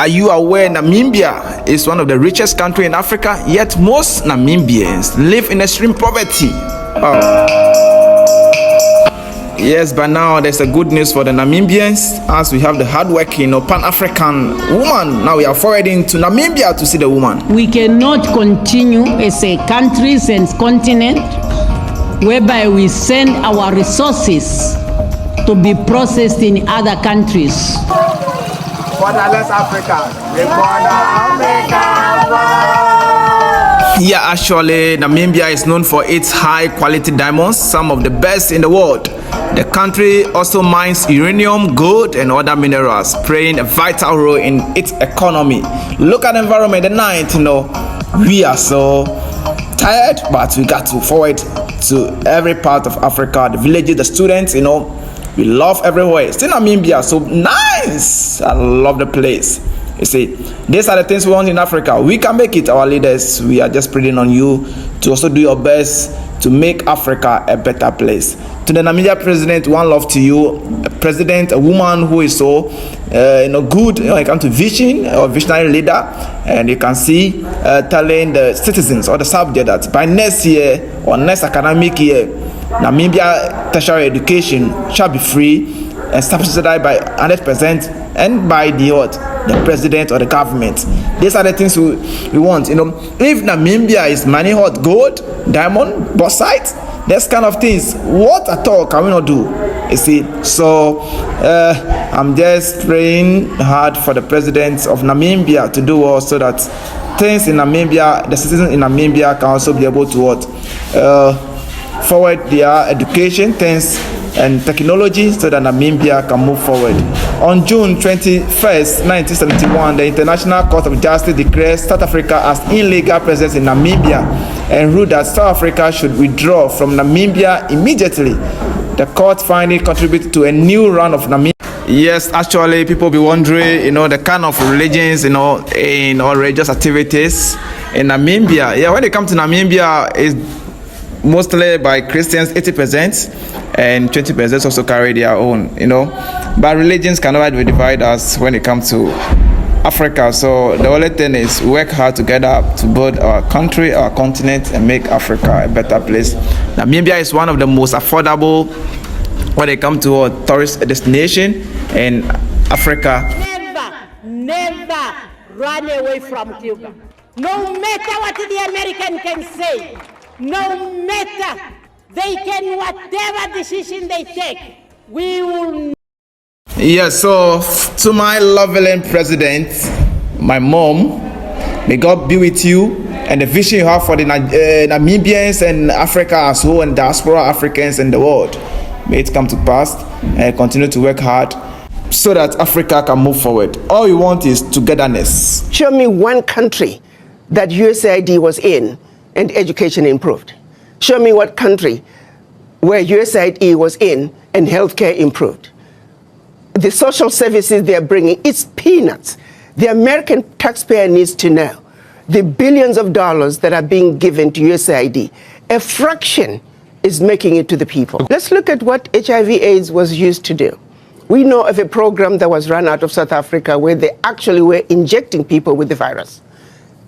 Are you aware Namibia is one of the richest countries in Africa, yet most Namibians live in extreme poverty? Yes, but now there's a good news for the Namibians, as we have the hardworking Pan-African woman. Now we are forwarding to Namibia to see the woman. We cannot continue as a country and continent whereby we send our resources to be processed in other countries. Fatherless Africa. Yeah, actually, Namibia is known for its high-quality diamonds, some of the best in the world. The country also mines uranium, gold, and other minerals, playing a vital role in its economy. Look at the environment at night, we are so tired, but we got to forward to every part of Africa, the villages, the students, we love everywhere. It's in Namibia, so nice. I love the place. You see, these are the things we want in Africa. We can make it, our leaders. We are just praying on you to also do your best to make Africa a better place. To the Namibia president, one love to you. A president, a woman who is so good when it comes to vision, or visionary leader, and you can see telling the citizens or the subject that by next year or next academic year, Namibia tertiary education shall be free and subsidized by 100% and by the president or the government. These are the things we want. If Namibia is mining hot gold, diamond, bauxite, this kind of things, what at all can we not do? You see, so I'm just praying hard for the president of Namibia to do well, so that things in Namibia, the citizens in Namibia can also be able to forward their education, things and technology, so that Namibia can move forward. On June 21st, 1971, the International Court of Justice declared South Africa as illegal presence in Namibia and ruled that South Africa should withdraw from Namibia immediately. The court finally contributed to a new round of Namibia. Yes, actually, people be wondering, the kind of religions, in all religious activities in Namibia. Yeah, when they come to Namibia, it's mostly by Christians, 80%, and 20% also carry their own, But religions cannot be divided as when it comes to Africa. So the only thing is work hard together to build our country, our continent, and make Africa a better place. Namibia is one of the most affordable when it comes to a tourist destination in Africa. Never run away from Cuba. No matter what the American can say, no matter they can, whatever decision they take, we will. Yes, so to my lovely president, my mom, may God be with you, and the vision you have for the Namibians and Africa as whole, and diaspora Africans in the world, may it come to pass, and continue to work hard so that Africa can move forward. All we want is togetherness. Show me one country that USAID was in and education improved. Show me what country where USAID was in and healthcare improved. The social services they're bringing, it's peanuts. The American taxpayer needs to know the billions of dollars that are being given to USAID, a fraction is making it to the people. Let's look at what HIV/AIDS was used to do. We know of a program that was run out of South Africa where they actually were injecting people with the virus.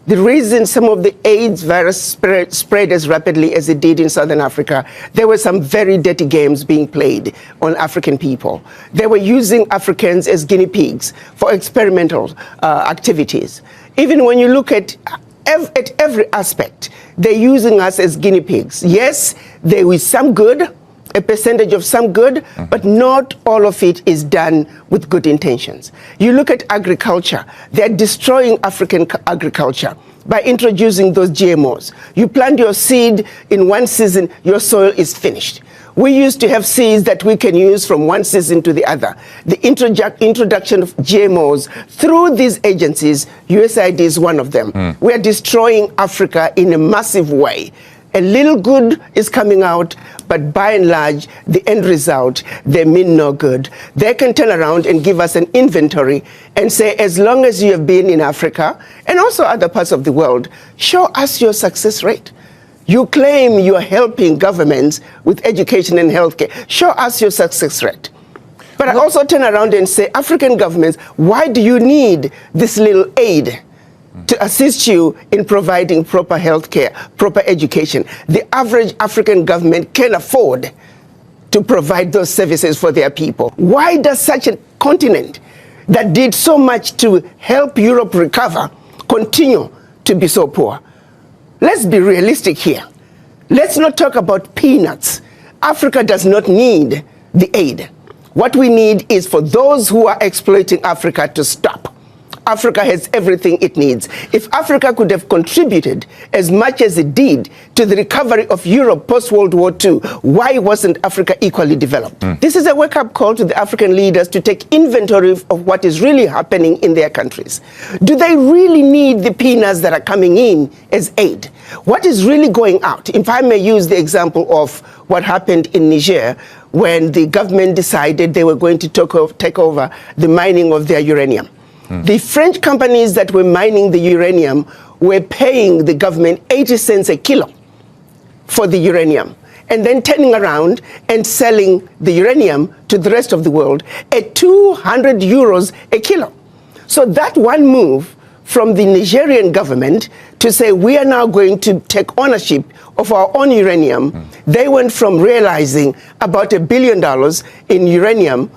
The reason some of the AIDS virus spread as rapidly as it did in Southern Africa, there were some very dirty games being played on African people. They were using Africans as guinea pigs for experimental activities. Even when you look at every aspect, they're using us as guinea pigs. Yes, there is some good, a percentage of some good, but not all of it is done with good intentions. You look at agriculture, they're destroying African agriculture by introducing those GMOs. You plant your seed in one season, your soil is finished. We used to have seeds that we can use from one season to the other. The introduction of GMOs through these agencies, USAID is one of them. We are destroying Africa in a massive way. A little good is coming out, but by and large, the end result, they mean no good. They can turn around and give us an inventory and say, as long as you have been in Africa and also other parts of the world, show us your success rate. You claim you are helping governments with education and healthcare. Show us your success rate. But I also turn around and say, African governments, why do you need this little aid to assist you in providing proper health care, proper education? The average African government can afford to provide those services for their people. Why does such a continent that did so much to help Europe recover continue to be so poor? Let's be realistic here. Let's not talk about peanuts. Africa does not need the aid. What we need is for those who are exploiting Africa to stop. Africa has everything it needs. If Africa could have contributed as much as it did to the recovery of Europe post-World War II, why wasn't Africa equally developed? This is a wake-up call to the African leaders to take inventory of what is really happening in their countries. Do they really need the peanuts that are coming in as aid? What is really going out? If I may use the example of what happened in Niger when the government decided they were going to take over the mining of their uranium. The French companies that were mining the uranium were paying the government 80 cents a kilo for the uranium, and then turning around and selling the uranium to the rest of the world at 200 euros a kilo. So that one move from the Nigerian government to say we are now going to take ownership of our own uranium, they went from realizing about $1 billion in uranium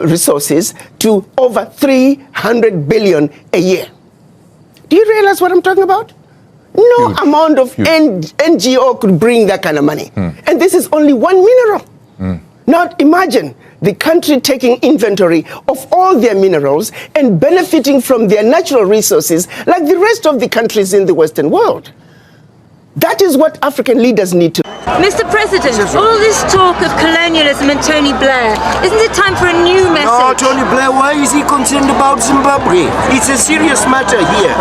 resources to over 300 billion a year. Do you realize what I'm talking about? No amount of NGO could bring that kind of money. And this is only one mineral. Now imagine the country taking inventory of all their minerals and benefiting from their natural resources like the rest of the countries in the Western world. That is what African leaders need to. Mr. President, all this talk of colonialism and Tony Blair, isn't it time for a new message? No, Tony Blair, why is he concerned about Zimbabwe? It's a serious matter here.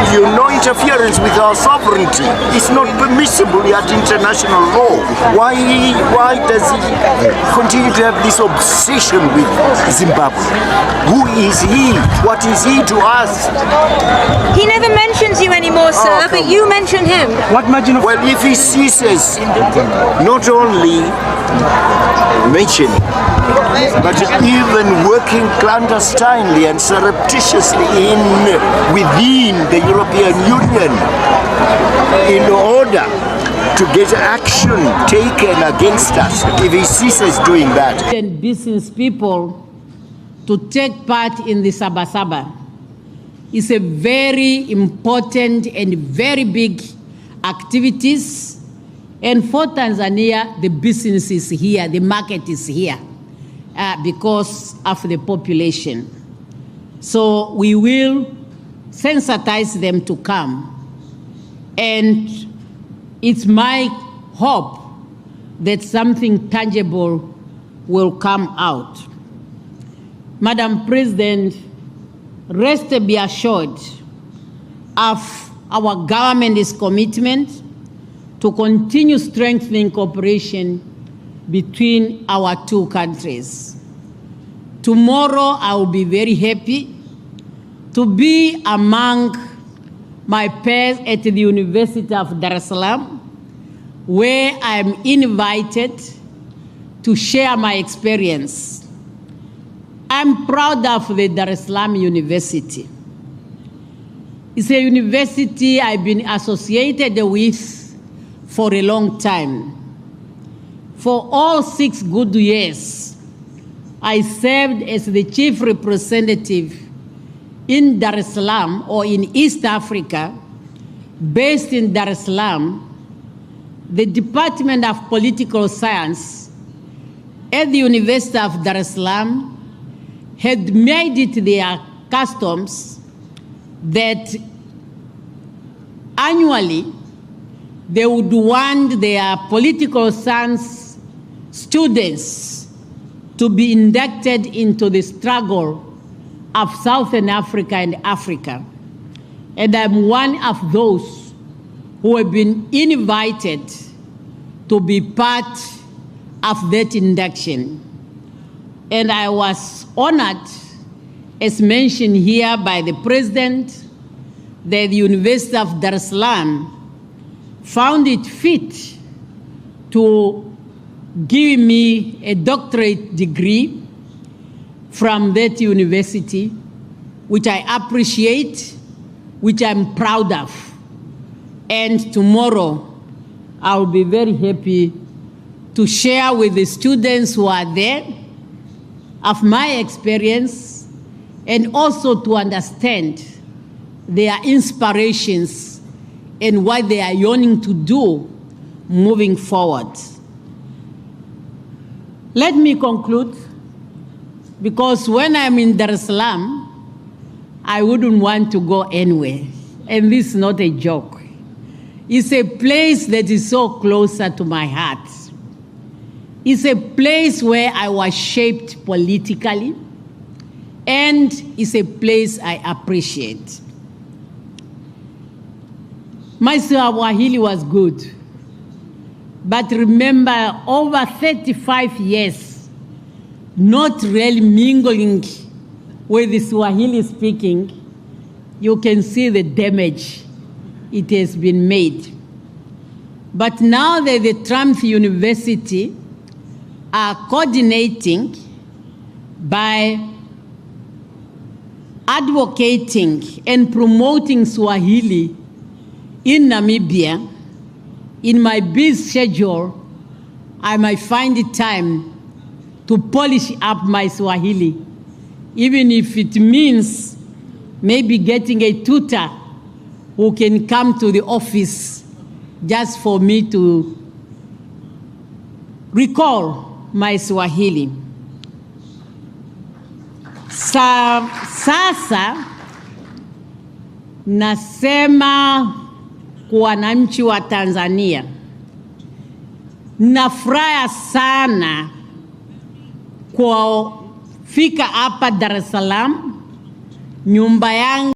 You know, interference with our sovereignty is not permissible at international law. Why does he continue to have this obsession with Zimbabwe? Who is he? What is he to us? He never mentions you anymore, sir, but you mention him. What margin of... Well, if he ceases not only mentioning, but even working clandestinely and surreptitiously within the European Union in order to get action taken against us, if he ceases doing that. And business people to take part in the Sabasaba is a very important and very big activities, and for Tanzania the business is here, the market is here because of the population. So we will sensitize them to come, and it's my hope that something tangible will come out. Madam President, rest be assured of our government's commitment to continue strengthening cooperation between our two countries. Tomorrow I will be very happy to be among my peers at the University of Dar es Salaam, where I am invited to share my experience. I'm proud of the Dar es Salaam University. It's a university I've been associated with for a long time. For all 6 good years, I served as the chief representative in Dar es Salaam, or in East Africa, based in Dar es Salaam. The Department of Political Science at the University of Dar es Salaam had made it their customs that annually they would want their political science students to be inducted into the struggle of Southern Africa and Africa. And I'm one of those who have been invited to be part of that induction. And I was honored, as mentioned here by the President, that the University of Dar es Salaam found it fit to give me a doctorate degree from that university, which I appreciate, which I'm proud of. And tomorrow, I'll be very happy to share with the students who are there of my experience, and also to understand their inspirations and what they are yearning to do moving forward. Let me conclude, because when I'm in Dar es Salaam, I wouldn't want to go anywhere. And this is not a joke. It's a place that is so closer to my heart. It's a place where I was shaped politically, and it's a place I appreciate. My Swahili was good, but remember, over 35 years, not really mingling with the Swahili speaking, you can see the damage it has been made. But now that the Trump University are coordinating by advocating and promoting Swahili in Namibia, in my busy schedule, I might find it time to polish up my Swahili, even if it means maybe getting a tutor who can come to the office just for me to recall my Swahili. Sasa nasema kwa wananchi wa Tanzania, nafurahi sana kwa fika hapa Dar es Salaam, nyumba yangu